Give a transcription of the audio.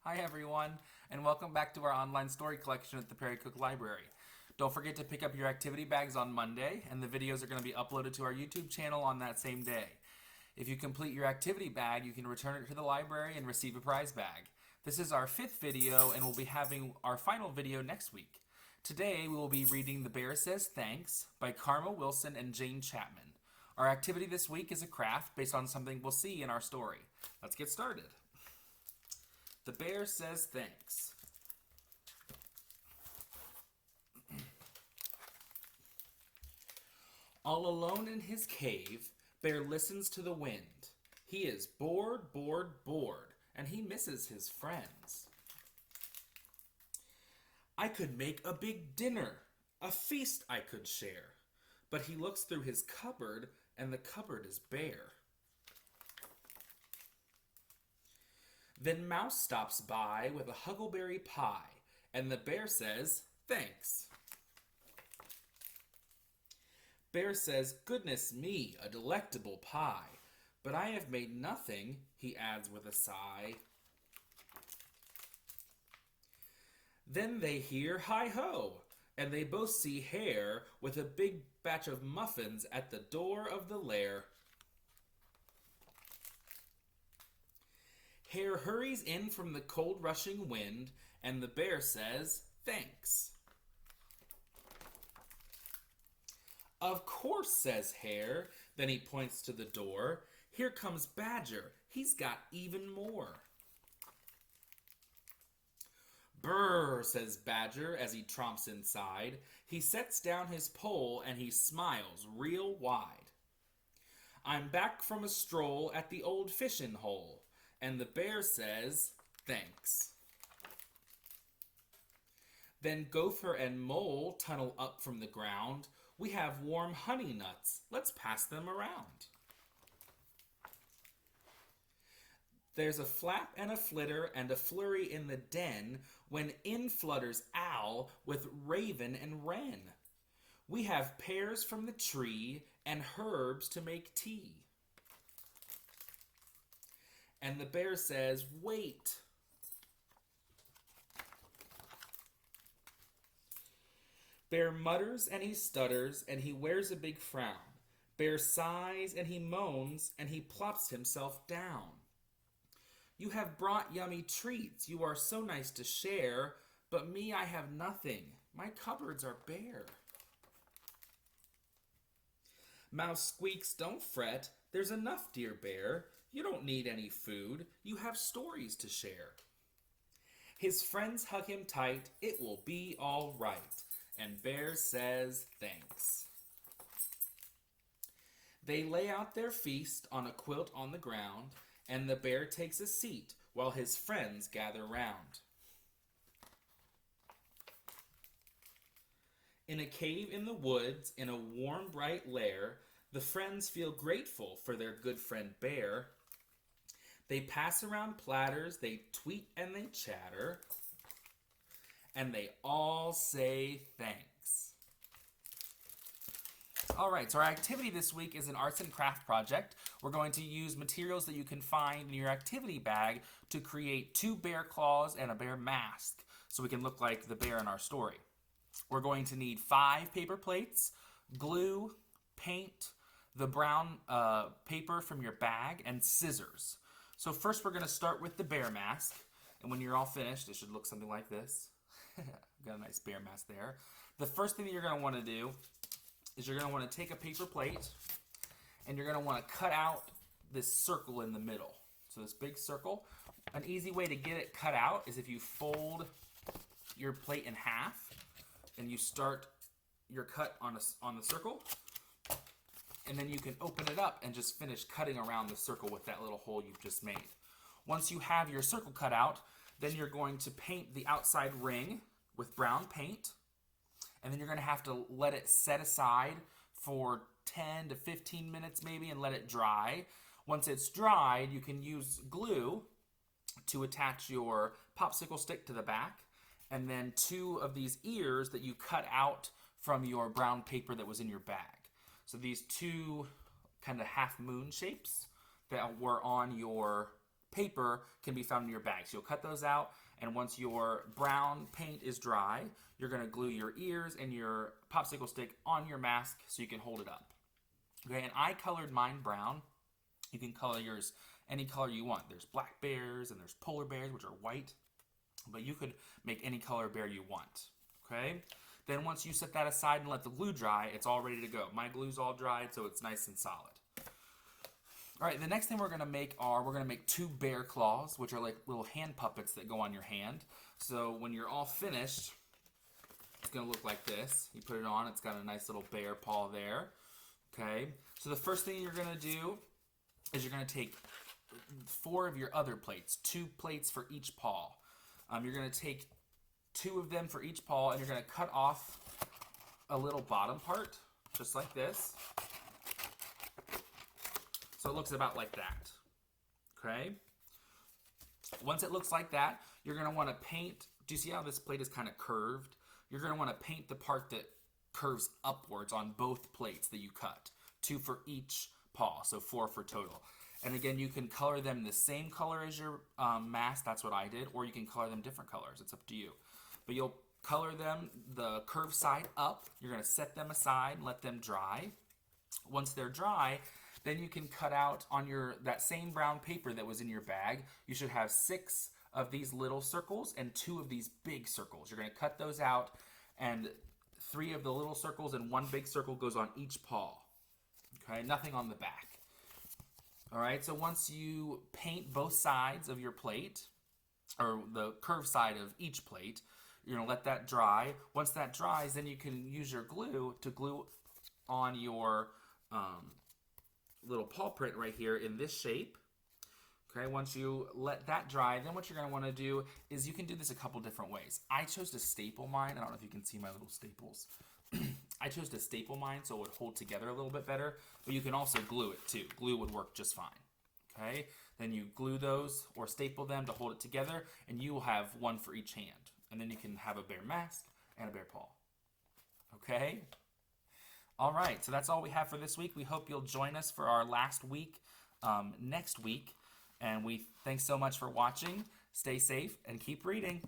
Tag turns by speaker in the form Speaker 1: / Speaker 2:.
Speaker 1: Hi everyone, and welcome back to our online story collection at the Perry Cook Library. Don't forget to pick up your activity bags on Monday, and the videos are going to be uploaded to our YouTube channel on that same day. If you complete your activity bag, you can return it to the library and receive a prize bag. This is our 5th video, and we'll be having our final video next week. Today, we will be reading The Bear Says Thanks by Karma Wilson and Jane Chapman. Our activity this week is a craft based on something we'll see in our story. Let's get started. The Bear Says Thanks. All alone in his cave, Bear listens to the wind. He is bored, and he misses his friends. I could make a big dinner, a feast I could share. But he looks through his cupboard, and the cupboard is bare. Then Mouse stops by with a huckleberry pie, and the bear says, "Thanks." Bear says, "Goodness me, a delectable pie. But I have made nothing," he adds with a sigh. Then they hear hi-ho, and they both see Hare with a big batch of muffins at the door of the lair. Hare hurries in from the cold rushing wind, and the bear says, "Thanks." "Of course," says Hare. Then he points to the door. "Here comes Badger. He's got even more." "Brr," says Badger as he tromps inside. He sets down his pole and he smiles real wide. "I'm back from a stroll at the old fishin' hole." And the bear says, "Thanks." Then Gopher and Mole tunnel up from the ground. "We have warm honey nuts. Let's pass them around." There's a flap and a flitter and a flurry in the den when in flutters Owl with Raven and Wren. "We have pears from the tree and herbs to make tea." And the bear says, "Wait." Bear mutters and he stutters and he wears a big frown. Bear sighs and he moans and he plops himself down. "You have brought yummy treats. You are so nice to share. But me, I have nothing. My cupboards are bare." Mouse squeaks, "Don't fret. There's enough, dear bear. You don't need any food. You have stories to share." His friends hug him tight. It will be all right. And Bear says, "Thanks." They lay out their feast on a quilt on the ground, and the bear takes a seat while his friends gather round. In a cave in the woods, in a warm, bright lair, the friends feel grateful for their good friend Bear. They pass around platters, they tweet and they chatter, and they all say thanks. Alright, so our activity this week is an arts and craft project. We're going to use materials that you can find in your activity bag to create 2 bear claws and a bear mask, so we can look like the bear in our story. We're going to need 5 paper plates, glue, paint, the brown paper from your bag, and scissors. So first we're going to start with the bear mask, and when you're all finished, it should look something like this. Got a nice bear mask there. The first thing that you're going to want to do is you're going to want to take a paper plate, and you're going to want to cut out this circle in the middle. So this big circle. An easy way to get it cut out is if you fold your plate in half, and you start your cut on the circle, and then you can open it up and just finish cutting around the circle with that little hole you've just made. Once you have your circle cut out, then you're going to paint the outside ring with brown paint, and then you're going to have to let it set aside for 10 to 15 minutes maybe and let it dry. Once it's dried, you can use glue to attach your popsicle stick to the back, and then 2 of these ears that you cut out from your brown paper that was in your bag. So these 2 kind of half moon shapes that were on your paper can be found in your bag. So you'll cut those out, and once your brown paint is dry, you're going to glue your ears and your popsicle stick on your mask so you can hold it up. Okay, and I colored mine brown. You can color yours any color you want. There's black bears and there's polar bears, which are white, but you could make any color bear you want. Okay, then once you set that aside and let the glue dry, it's all ready to go. My glue's all dried, so it's nice and solid. All right, the next thing we're gonna make two bear claws, which are like little hand puppets that go on your hand. So when you're all finished, it's gonna look like this. You put it on, it's got a nice little bear paw there. Okay, so the first thing you're gonna do is you're gonna take 4 of your other plates, 2 plates for each paw. You're gonna take 2 of them for each paw, and you're gonna cut off a little bottom part, just like this. So it looks about like that. Okay? Once it looks like that, you're gonna wanna paint, do you see how this plate is kind of curved? You're gonna wanna paint the part that curves upwards on both plates that you cut. 2 for each paw, so 4 for total. And again, you can color them the same color as your mask, that's what I did, or you can color them different colors, it's up to you. But you'll color them the curved side up, you're gonna set them aside and let them dry. Once they're dry, then you can cut out on that same brown paper that was in your bag. You should have 6 of these little circles and 2 of these big circles. You're gonna cut those out, and 3 of the little circles and 1 big circle goes on each paw. Okay, nothing on the back. All right, so once you paint both sides of your plate, or the curved side of each plate, you're gonna let that dry. Once that dries, then you can use your glue to glue on your little paw print right here in this shape. Okay, once you let that dry, then what you're gonna wanna do is you can do this a couple different ways. I chose to staple mine. I don't know if you can see my little staples. I chose to staple mine so it would hold together a little bit better, but you can also glue it too. Glue would work just fine. Okay, then you glue those or staple them to hold it together, and you will have 1 for each hand. And then you can have a bear mask and a bear paw. Okay? All right, so that's all we have for this week. We hope you'll join us for our last week next week. And thanks so much for watching. Stay safe and keep reading.